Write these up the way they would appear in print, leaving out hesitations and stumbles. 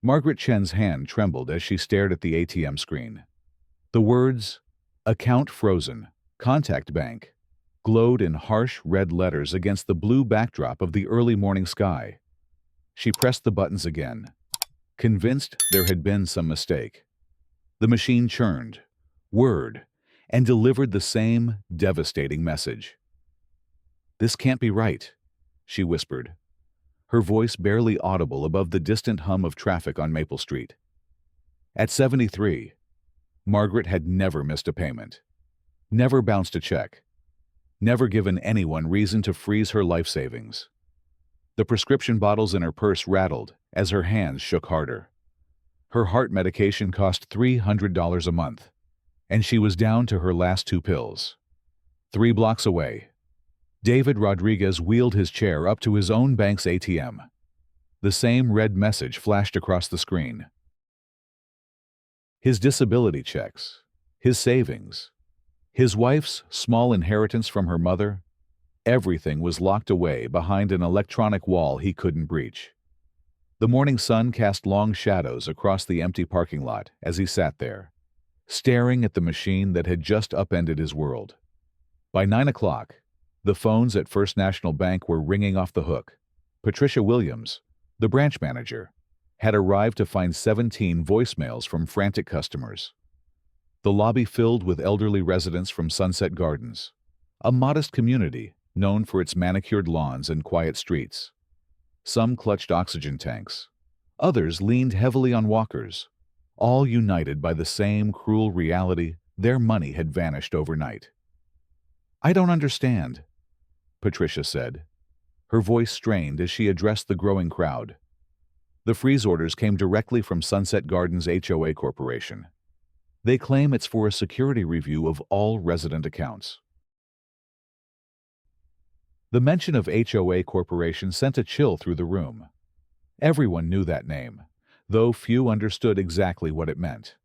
Margaret Chen's hand trembled as she stared at the ATM screen. The words, "Account frozen, contact bank," glowed in harsh red letters against the blue backdrop of the early morning sky. She pressed the buttons again, convinced there had been some mistake. The machine churned, whirred, and delivered the same devastating message. "This can't be right," she whispered, her voice barely audible above the distant hum of traffic on Maple Street. At 73, Margaret had never missed a payment, never bounced a check, never given anyone reason to freeze her life savings. The prescription bottles in her purse rattled as her hands shook harder. Her heart medication cost $300 a month, and she was down to her last 2 pills. 3 blocks away, David Rodriguez wheeled his chair up to his own bank's ATM. The same red message flashed across the screen. His disability checks, his savings, his wife's small inheritance from her mother, everything was locked away behind an electronic wall he couldn't breach. The morning sun cast long shadows across the empty parking lot as he sat there, staring at the machine that had just upended his world. By 9 o'clock, the phones at First National Bank were ringing off the hook. Patricia Williams, the branch manager, had arrived to find 17 voicemails from frantic customers. The lobby filled with elderly residents from Sunset Gardens, a modest community known for its manicured lawns and quiet streets. Some clutched oxygen tanks. Others leaned heavily on walkers, all united by the same cruel reality: their money had vanished overnight. "I don't understand," Patricia said, her voice strained as she addressed the growing crowd. The freeze orders came directly from Sunset Gardens HOA Corporation. They claim it's for a security review of all resident accounts. The mention of HOA Corporation sent a chill through the room. Everyone knew that name, though few understood exactly what it meant.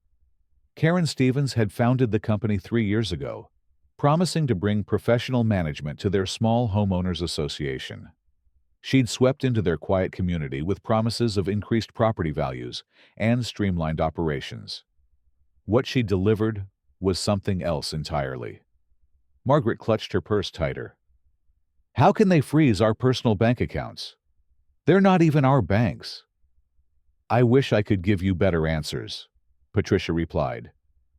Karen Stevens had founded the company 3 years ago, promising to bring professional management to their small homeowners association. She'd swept into their quiet community with promises of increased property values and streamlined operations. What she delivered was something else entirely. Margaret clutched her purse tighter. "How can they freeze our personal bank accounts? They're not even our banks." "I wish I could give you better answers," Patricia replied,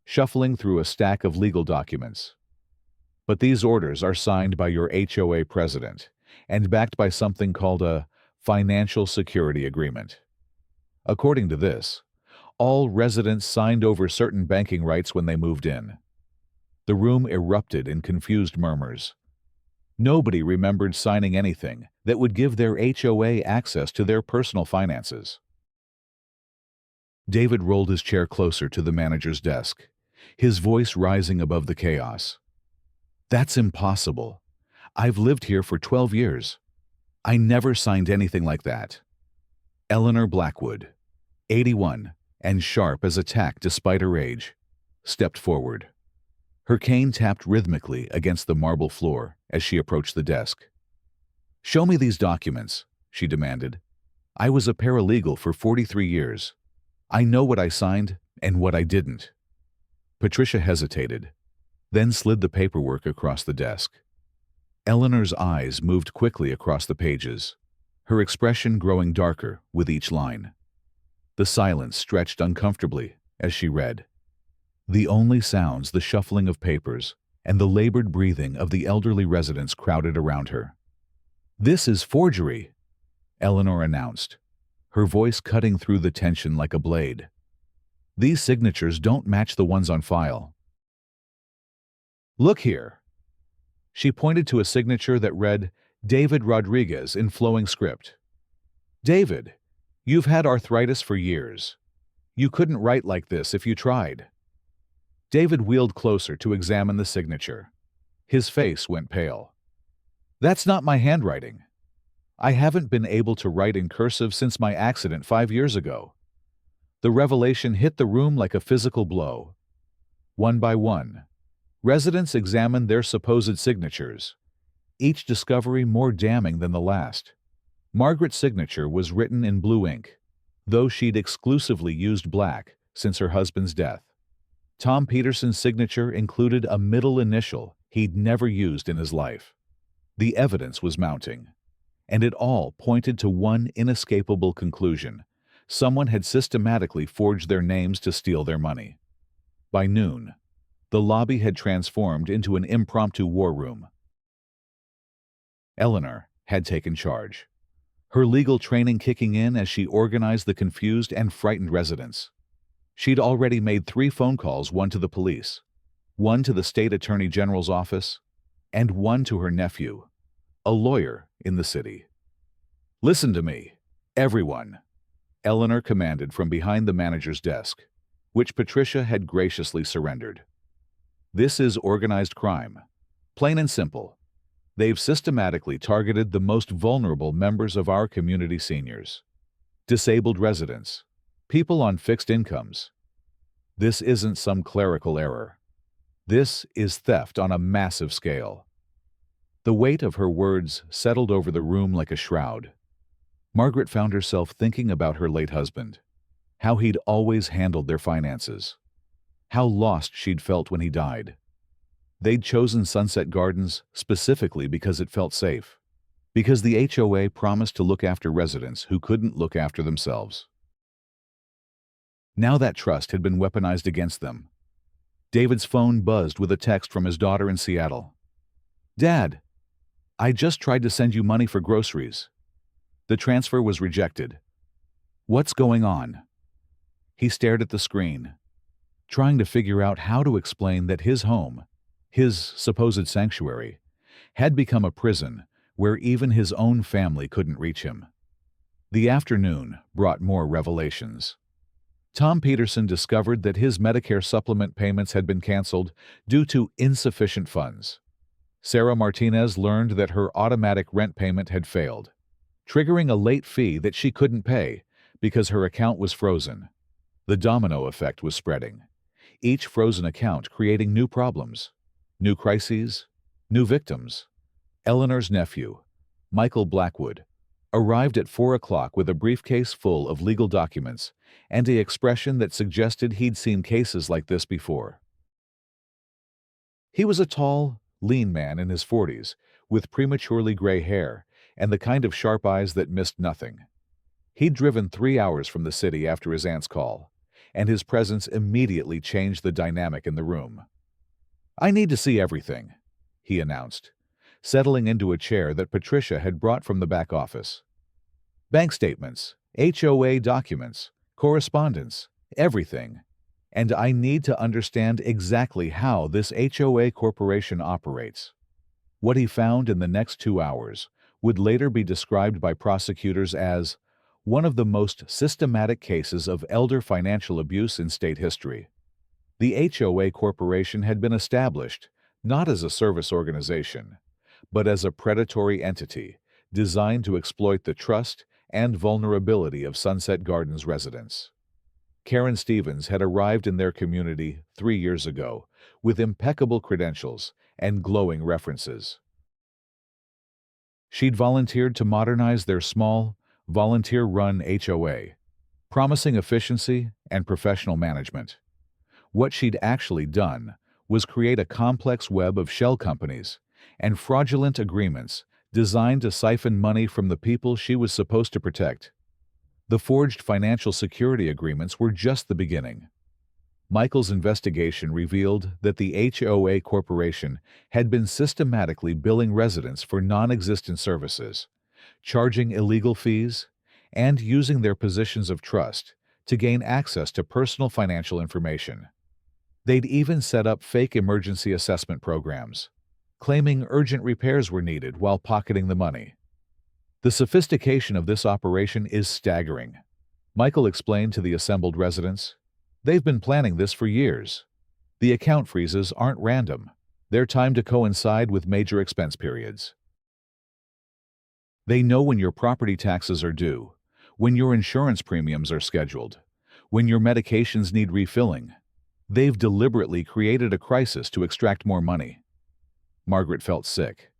shuffling through a stack of legal documents. "But these orders are signed by your HOA president and backed by something called a financial security agreement. According to this, all residents signed over certain banking rights when they moved in." The room erupted in confused murmurs. Nobody remembered signing anything that would give their HOA access to their personal finances. David rolled his chair closer to the manager's desk, his voice rising above the chaos. "That's impossible. I've lived here for 12 years. I never signed anything like that." Eleanor Blackwood, 81, and sharp as a tack despite her age, stepped forward. Her cane tapped rhythmically against the marble floor as she approached the desk. "Show me these documents," she demanded. "I was a paralegal for 43 years. I know what I signed and what I didn't." Patricia hesitated, then slid the paperwork across the desk. Eleanor's eyes moved quickly across the pages, her expression growing darker with each line. The silence stretched uncomfortably as she read. The only sounds the shuffling of papers and the labored breathing of the elderly residents crowded around her. "This is forgery," Eleanor announced, her voice cutting through the tension like a blade. "These signatures don't match the ones on file." "Look here." She pointed to a signature that read, "David Rodriguez" in flowing script. "David, you've had arthritis for years. You couldn't write like this if you tried." David wheeled closer to examine the signature. His face went pale. "That's not my handwriting. I haven't been able to write in cursive since my accident 5 years ago." The revelation hit the room like a physical blow. One by one, residents examined their supposed signatures, each discovery more damning than the last. Margaret's signature was written in blue ink, though she'd exclusively used black since her husband's death. Tom Peterson's signature included a middle initial he'd never used in his life. The evidence was mounting, and it all pointed to one inescapable conclusion: someone had systematically forged their names to steal their money. By noon, the lobby had transformed into an impromptu war room. Eleanor had taken charge, her legal training kicking in as she organized the confused and frightened residents. She'd already made 3 phone calls, one to the police, one to the state attorney general's office, and one to her nephew, a lawyer in the city. "Listen to me, everyone," Eleanor commanded from behind the manager's desk, which Patricia had graciously surrendered. "This is organized crime, plain and simple. They've systematically targeted the most vulnerable members of our community: seniors, disabled residents, people on fixed incomes. This isn't some clerical error. This is theft on a massive scale." The weight of her words settled over the room like a shroud. Margaret found herself thinking about her late husband, how he'd always handled their finances, how lost she'd felt when he died. They'd chosen Sunset Gardens specifically because it felt safe, because the HOA promised to look after residents who couldn't look after themselves. Now that trust had been weaponized against them. David's phone buzzed with a text from his daughter in Seattle. "Dad, I just tried to send you money for groceries. The transfer was rejected. What's going on?" He stared at the screen, trying to figure out how to explain that his home, his supposed sanctuary, had become a prison where even his own family couldn't reach him. The afternoon brought more revelations. Tom Peterson discovered that his Medicare supplement payments had been canceled due to insufficient funds. Sarah Martinez learned that her automatic rent payment had failed, triggering a late fee that she couldn't pay because her account was frozen. The domino effect was spreading, each frozen account creating new problems, new crises, new victims. Eleanor's nephew, Michael Blackwood, arrived at 4 o'clock with a briefcase full of legal documents and an expression that suggested he'd seen cases like this before. He was a tall, lean man in his 40s, with prematurely gray hair and the kind of sharp eyes that missed nothing. He'd driven 3 hours from the city after his aunt's call, and his presence immediately changed the dynamic in the room. "I need to see everything," he announced, settling into a chair that Patricia had brought from the back office. "Bank statements, HOA documents, correspondence, everything. And I need to understand exactly how this HOA corporation operates." What he found in the next 2 hours would later be described by prosecutors as one of the most systematic cases of elder financial abuse in state history. The HOA Corporation had been established not as a service organization, but as a predatory entity designed to exploit the trust and vulnerability of Sunset Gardens residents. Karen Stevens had arrived in their community 3 years ago with impeccable credentials and glowing references. She'd volunteered to modernize their small, volunteer-run HOA, promising efficiency and professional management. What she'd actually done was create a complex web of shell companies and fraudulent agreements designed to siphon money from the people she was supposed to protect. The forged financial security agreements were just the beginning. Michael's investigation revealed that the HOA Corporation had been systematically billing residents for non-existent services, charging illegal fees, and using their positions of trust to gain access to personal financial information. They'd even set up fake emergency assessment programs, claiming urgent repairs were needed while pocketing the money. The sophistication of this operation is staggering, Michael explained to the assembled residents. They've been planning this for years. The account freezes aren't random. They're timed to coincide with major expense periods. They know when your property taxes are due, when your insurance premiums are scheduled, when your medications need refilling. They've deliberately created a crisis to extract more money. Margaret felt sick.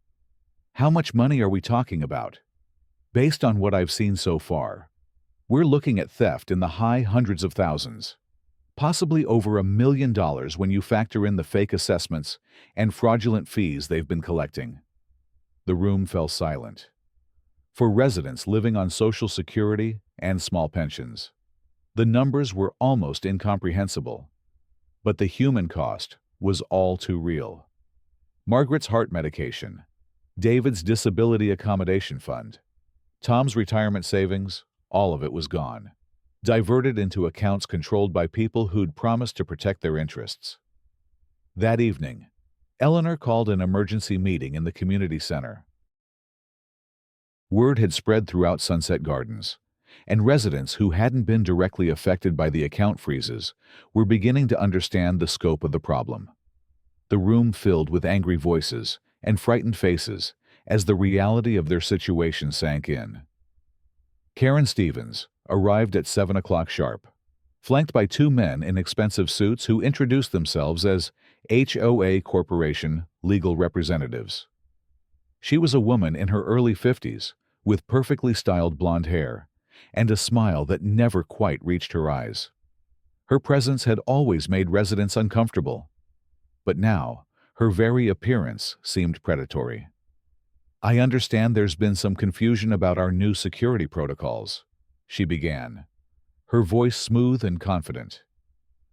How much money are we talking about? Based on what I've seen so far, We're looking at theft in the high hundreds of thousands, possibly over $1 million when you factor in the fake assessments and fraudulent fees they've been collecting." The room fell silent. For residents living on Social Security and small pensions, the numbers were almost incomprehensible. But the human cost was all too real. Margaret's heart medication, David's disability accommodation fund, Tom's retirement savings, all of it was gone, diverted into accounts controlled by people who'd promised to protect their interests. That evening, Eleanor called an emergency meeting in the community center. Word had spread throughout Sunset Gardens, and residents who hadn't been directly affected by the account freezes were beginning to understand the scope of the problem. The room filled with angry voices and frightened faces as the reality of their situation sank in. Karen Stevens arrived at 7 o'clock sharp, flanked by two men in expensive suits who introduced themselves as HOA Corporation legal representatives. She was a woman in her early 50s, with perfectly styled blonde hair and a smile that never quite reached her eyes. Her presence had always made residents uncomfortable, but now her very appearance seemed predatory. "I understand there's been some confusion about our new security protocols," she began, her voice smooth and confident.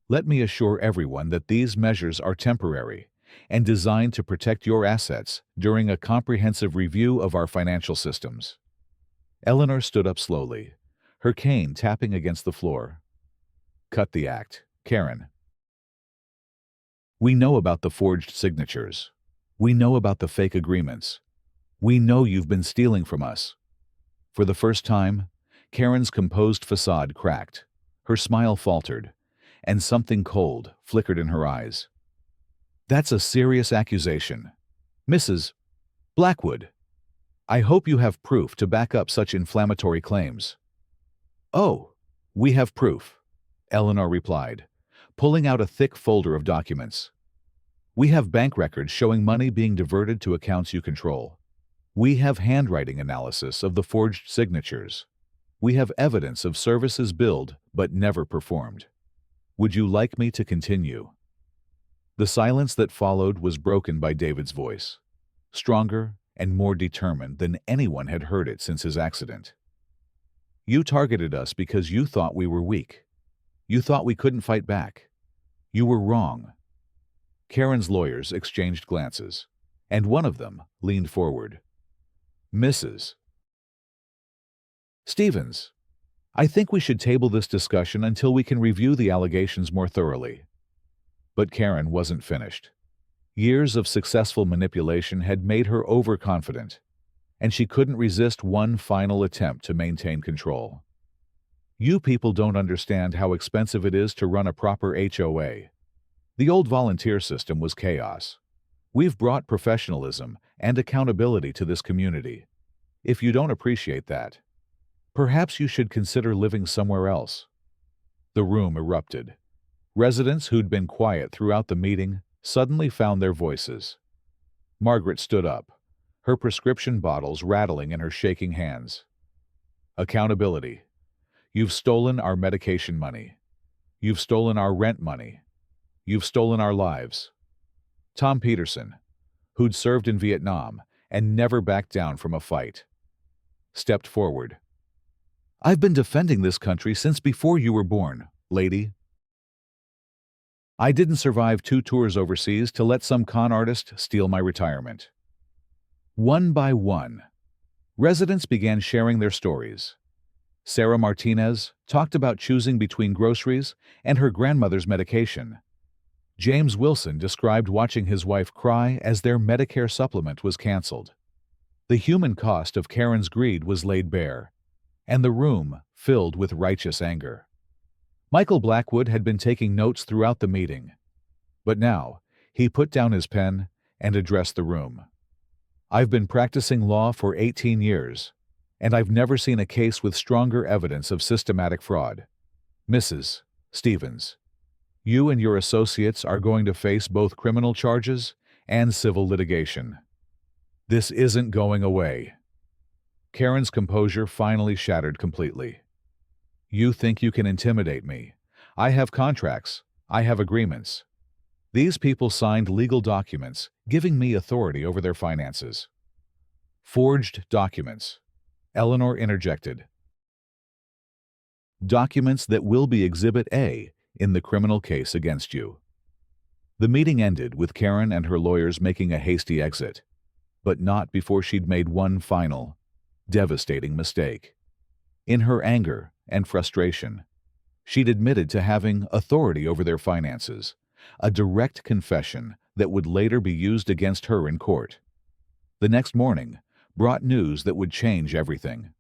"Let me assure everyone that these measures are temporary and designed to protect your assets during a comprehensive review of our financial systems." Eleanor stood up slowly, her cane tapping against the floor. "Cut the act, Karen. We know about the forged signatures. We know about the fake agreements. We know you've been stealing from us." For the first time, Karen's composed facade cracked, her smile faltered, and something cold flickered in her eyes. "That's a serious accusation. Mrs. Blackwood, I hope you have proof to back up such inflammatory claims." "Oh, we have proof," Eleanor replied, pulling out a thick folder of documents. "We have bank records showing money being diverted to accounts you control. We have handwriting analysis of the forged signatures. We have evidence of services billed but never performed. Would you like me to continue?" The silence that followed was broken by David's voice, stronger and more determined than anyone had heard it since his accident. "You targeted us because you thought we were weak. You thought we couldn't fight back. You were wrong." Karen's lawyers exchanged glances, and one of them leaned forward. "Mrs. Stevens, I think we should table this discussion until we can review the allegations more thoroughly." But Karen wasn't finished. Years of successful manipulation had made her overconfident, and she couldn't resist one final attempt to maintain control. "You people don't understand how expensive it is to run a proper HOA. The old volunteer system was chaos. We've brought professionalism and accountability to this community. If you don't appreciate that, perhaps you should consider living somewhere else." The room erupted. Residents who'd been quiet throughout the meeting suddenly found their voices. Margaret stood up, her prescription bottles rattling in her shaking hands. "Accountability. You've stolen our medication money. You've stolen our rent money. You've stolen our lives." Tom Peterson, who'd served in Vietnam and never backed down from a fight, stepped forward. "I've been defending this country since before you were born, lady. I didn't survive 2 tours overseas to let some con artist steal my retirement." One by one, residents began sharing their stories. Sarah Martinez talked about choosing between groceries and her grandmother's medication. James Wilson described watching his wife cry as their Medicare supplement was canceled. The human cost of Karen's greed was laid bare, and the room filled with righteous anger. Michael Blackwood had been taking notes throughout the meeting, but now he put down his pen and addressed the room. "I've been practicing law for 18 years, and I've never seen a case with stronger evidence of systematic fraud. Mrs. Stevens, you and your associates are going to face both criminal charges and civil litigation. This isn't going away." Karen's composure finally shattered completely. You think you can intimidate me? I have contracts. I have agreements. These people signed legal documents giving me authority over their finances. Forged documents. Eleanor interjected. Documents that will be Exhibit A in the criminal case against you. The meeting ended with Karen and her lawyers making a hasty exit, but not before she'd made one final, devastating mistake. In her anger and frustration, she'd admitted to having authority over their finances, a direct confession that would later be used against her in court. The next morning brought news that would change everything.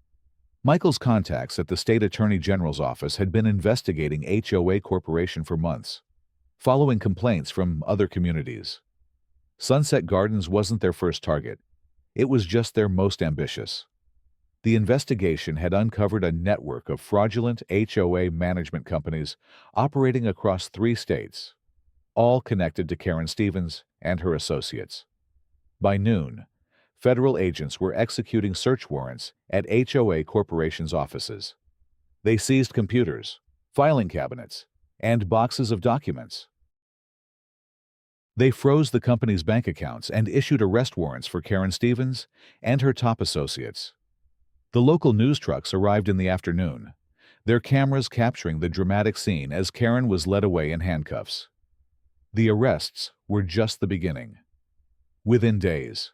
Michael's contacts at the state attorney general's office had been investigating HOA Corporation for months, following complaints from other communities. Sunset Gardens wasn't their first target. It was just their most ambitious. The investigation had uncovered a network of fraudulent HOA management companies operating across 3 states, all connected to Karen Stevens and her associates. By noon, federal agents were executing search warrants at HOA Corporation's offices. They seized computers, filing cabinets, and boxes of documents. They froze the company's bank accounts and issued arrest warrants for Karen Stevens and her top associates. The local news trucks arrived in the afternoon, their cameras capturing the dramatic scene as Karen was led away in handcuffs. The arrests were just the beginning. Within days,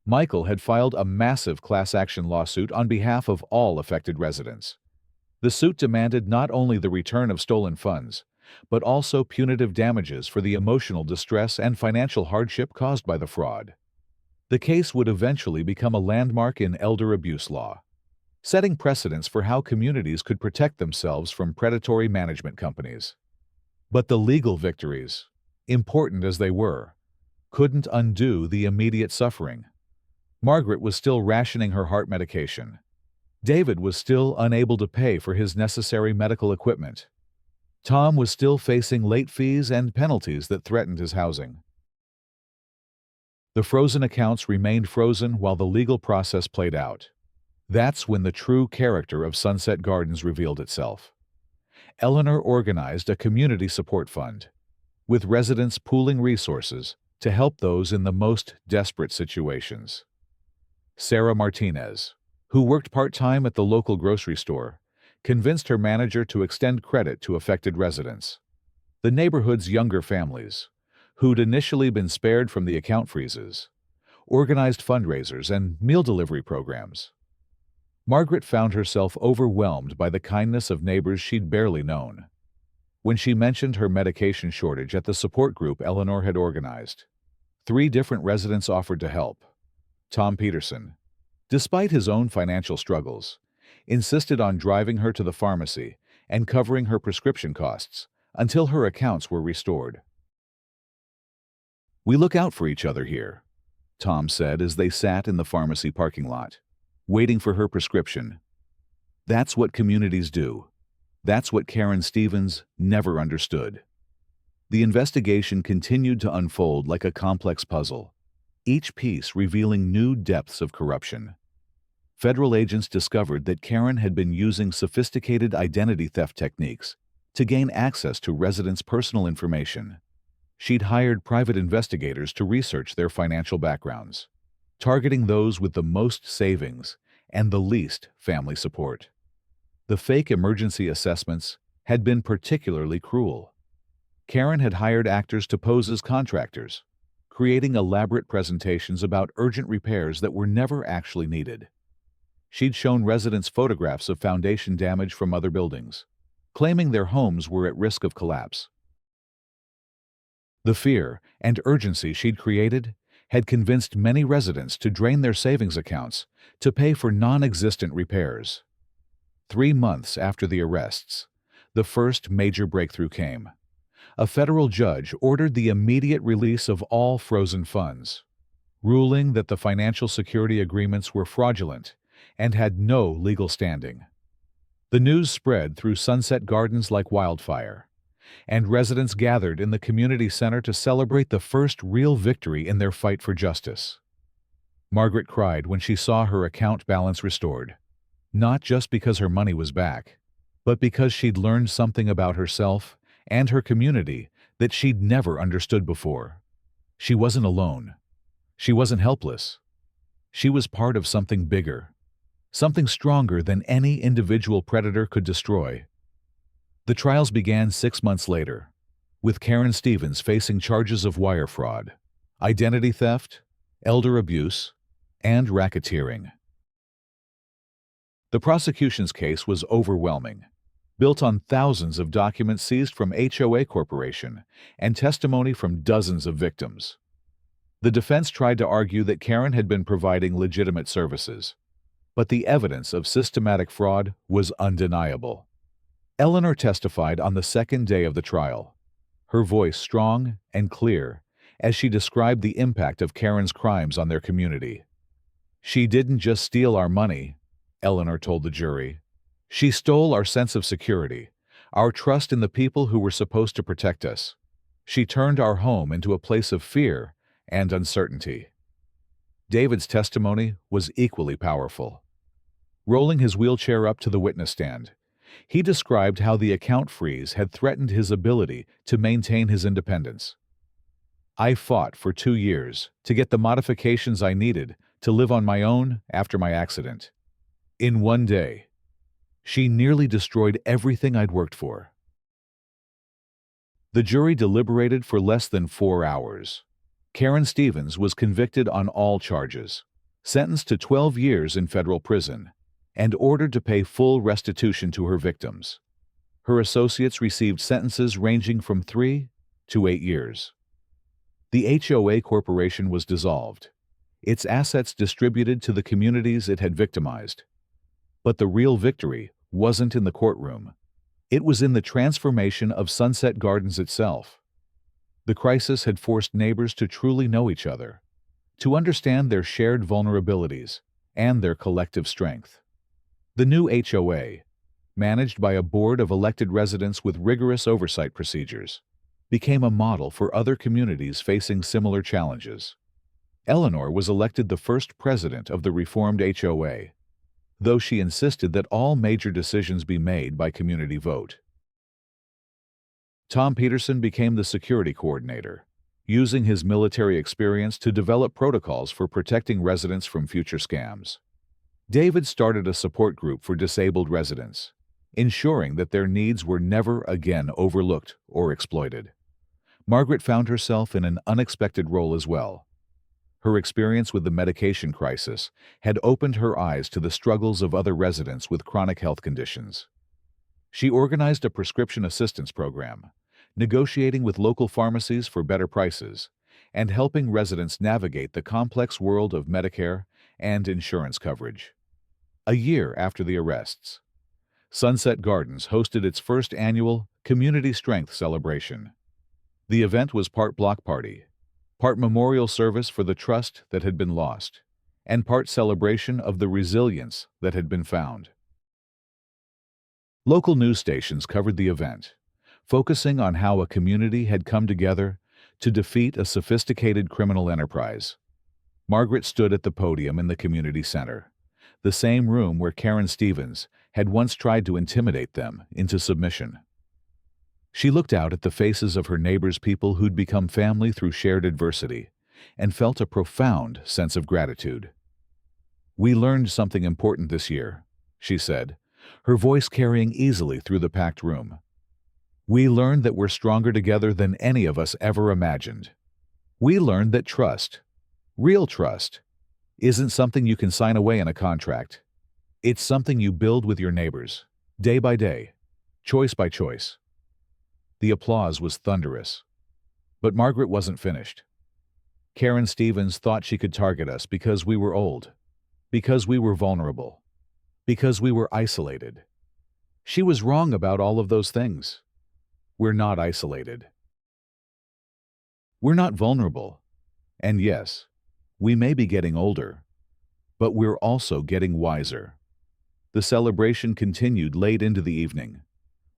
Michael had filed a massive class-action lawsuit on behalf of all affected residents. The suit demanded not only the return of stolen funds, but also punitive damages for the emotional distress and financial hardship caused by the fraud. The case would eventually become a landmark in elder abuse law, setting precedents for how communities could protect themselves from predatory management companies. But the legal victories, important as they were, couldn't undo the immediate suffering. Margaret was still rationing her heart medication. David was still unable to pay for his necessary medical equipment. Tom was still facing late fees and penalties that threatened his housing. The frozen accounts remained frozen while the legal process played out. That's when the true character of Sunset Gardens revealed itself. Eleanor organized a community support fund, with residents pooling resources to help those in the most desperate situations. Sarah Martinez, who worked part-time at the local grocery store, convinced her manager to extend credit to affected residents. The neighborhood's younger families, who'd initially been spared from the account freezes, organized fundraisers and meal delivery programs. Margaret found herself overwhelmed by the kindness of neighbors she'd barely known. When she mentioned her medication shortage at the support group Eleanor had organized, 3 different residents offered to help. Tom Peterson, despite his own financial struggles, insisted on driving her to the pharmacy and covering her prescription costs until her accounts were restored. "We look out for each other here," Tom said as they sat in the pharmacy parking lot, waiting for her prescription. That's what communities do. That's what Karen Stevens never understood. The investigation continued to unfold like a complex puzzle, each piece revealing new depths of corruption. Federal agents discovered that Karen had been using sophisticated identity theft techniques to gain access to residents' personal information. She'd hired private investigators to research their financial backgrounds, targeting those with the most savings and the least family support. The fake emergency assessments had been particularly cruel. Karen had hired actors to pose as contractors, creating elaborate presentations about urgent repairs that were never actually needed. She'd shown residents photographs of foundation damage from other buildings, claiming their homes were at risk of collapse. The fear and urgency she'd created had convinced many residents to drain their savings accounts to pay for non-existent repairs. 3 months after the arrests, the first major breakthrough came. A federal judge ordered the immediate release of all frozen funds, ruling that the financial security agreements were fraudulent and had no legal standing. The news spread through Sunset Gardens like wildfire, and residents gathered in the community center to celebrate the first real victory in their fight for justice. Margaret cried when she saw her account balance restored, not just because her money was back, but because she'd learned something about herself and her community that she'd never understood before. She wasn't alone. She wasn't helpless. She was part of something bigger, something stronger than any individual predator could destroy. The trials began 6 months later, with Karen Stevens facing charges of wire fraud, identity theft, elder abuse, and racketeering. The prosecution's case was overwhelming, built on thousands of documents seized from HOA Corporation and testimony from dozens of victims. The defense tried to argue that Karen had been providing legitimate services, but the evidence of systematic fraud was undeniable. Eleanor testified on the second day of the trial, her voice strong and clear as she described the impact of Karen's crimes on their community. "She didn't just steal our money," Eleanor told the jury. "She stole our sense of security, our trust in the people who were supposed to protect us. She turned our home into a place of fear and uncertainty." David's testimony was equally powerful. Rolling his wheelchair up to the witness stand, he described how the account freeze had threatened his ability to maintain his independence. "I fought for 2 years to get the modifications I needed to live on my own after my accident. In one day, she nearly destroyed everything I'd worked for." The jury deliberated for less than 4 hours. Karen Stevens was convicted on all charges, sentenced to 12 years in federal prison, and ordered to pay full restitution to her victims. Her associates received sentences ranging from 3 to 8 years. The HOA Corporation was dissolved, its assets distributed to the communities it had victimized. But the real victory wasn't in the courtroom. It was in the transformation of Sunset Gardens itself. The crisis had forced neighbors to truly know each other, to understand their shared vulnerabilities and their collective strength. The new HOA, managed by a board of elected residents with rigorous oversight procedures, became a model for other communities facing similar challenges. Eleanor was elected the first president of the reformed HOA, though she insisted that all major decisions be made by community vote. Tom Peterson became the security coordinator, using his military experience to develop protocols for protecting residents from future scams. David started a support group for disabled residents, ensuring that their needs were never again overlooked or exploited. Margaret found herself in an unexpected role as well. Her experience with the medication crisis had opened her eyes to the struggles of other residents with chronic health conditions. She organized a prescription assistance program, negotiating with local pharmacies for better prices, and helping residents navigate the complex world of Medicare and insurance coverage. A year after the arrests, Sunset Gardens hosted its first annual Community Strength Celebration. The event was part block party, part memorial service for the trust that had been lost, and part celebration of the resilience that had been found. Local news stations covered the event, focusing on how a community had come together to defeat a sophisticated criminal enterprise. Margaret stood at the podium in the community center, the same room where Karen Stevens had once tried to intimidate them into submission. She looked out at the faces of her neighbors, people who'd become family through shared adversity, and felt a profound sense of gratitude. "We learned something important this year," she said, her voice carrying easily through the packed room. "We learned that we're stronger together than any of us ever imagined. We learned that trust, real trust, isn't something you can sign away in a contract. It's something you build with your neighbors, day by day, choice by choice." The applause was thunderous. But Margaret wasn't finished. "Karen Stevens thought she could target us because we were old, because we were vulnerable, because we were isolated. She was wrong about all of those things. We're not isolated. We're not vulnerable. And yes, we may be getting older, but we're also getting wiser." The celebration continued late into the evening,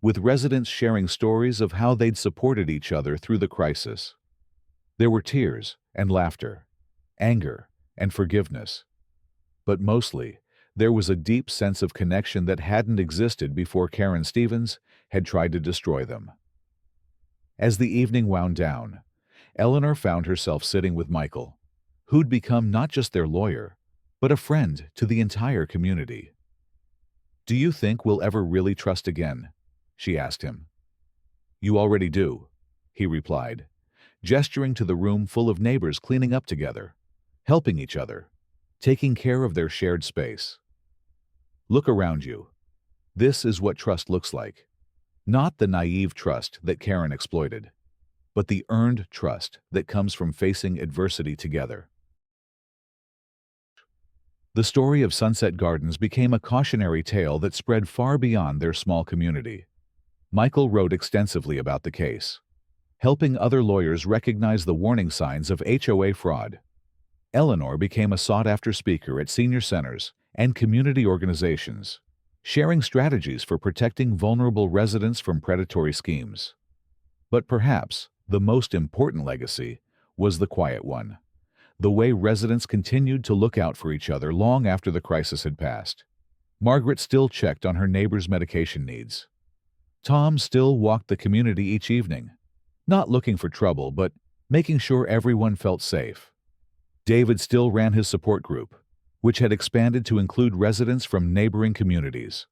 with residents sharing stories of how they'd supported each other through the crisis. There were tears and laughter, anger and forgiveness, but mostly There was a deep sense of connection that hadn't existed before Karen Stevens had tried to destroy them. As the evening wound down, Eleanor found herself sitting with Michael, who'd become not just their lawyer, but a friend to the entire community. "Do you think we'll ever really trust again?" she asked him. "You already do," he replied, gesturing to the room full of neighbors cleaning up together, helping each other, taking care of their shared space. "Look around you. This is what trust looks like. Not the naive trust that Karen exploited, but the earned trust that comes from facing adversity together." The story of Sunset Gardens became a cautionary tale that spread far beyond their small community. Michael wrote extensively about the case, helping other lawyers recognize the warning signs of HOA fraud. Eleanor became a sought-after speaker at senior centers and community organizations, sharing strategies for protecting vulnerable residents from predatory schemes. But perhaps the most important legacy was the quiet one, the way residents continued to look out for each other long after the crisis had passed. Margaret still checked on her neighbors' medication needs. Tom still walked the community each evening, not looking for trouble, but making sure everyone felt safe. David still ran his support group, which had expanded to include residents from neighboring communities.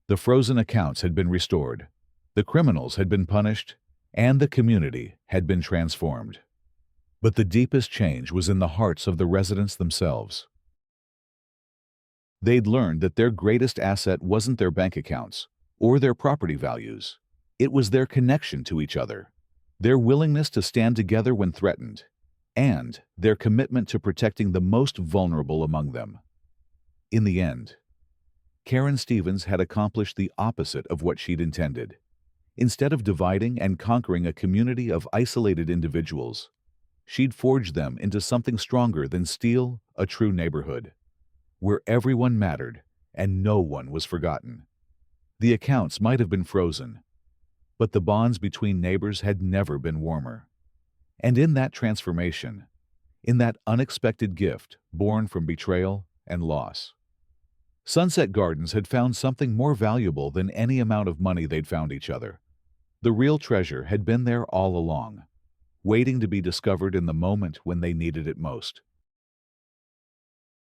The frozen accounts had been restored, the criminals had been punished, and the community had been transformed. But the deepest change was in the hearts of the residents themselves. They'd learned that their greatest asset wasn't their bank accounts or their property values. It was their connection to each other, their willingness to stand together when threatened, and their commitment to protecting the most vulnerable among them. In the end, Karen Stevens had accomplished the opposite of what she'd intended. Instead of dividing and conquering a community of isolated individuals, she'd forged them into something stronger than steel, a true neighborhood, where everyone mattered and no one was forgotten. The accounts might have been frozen, but the bonds between neighbors had never been warmer. And in that transformation, in that unexpected gift born from betrayal and loss, Sunset Gardens had found something more valuable than any amount of money they'd found each other. The real treasure had been there all along, waiting to be discovered in the moment when they needed it most.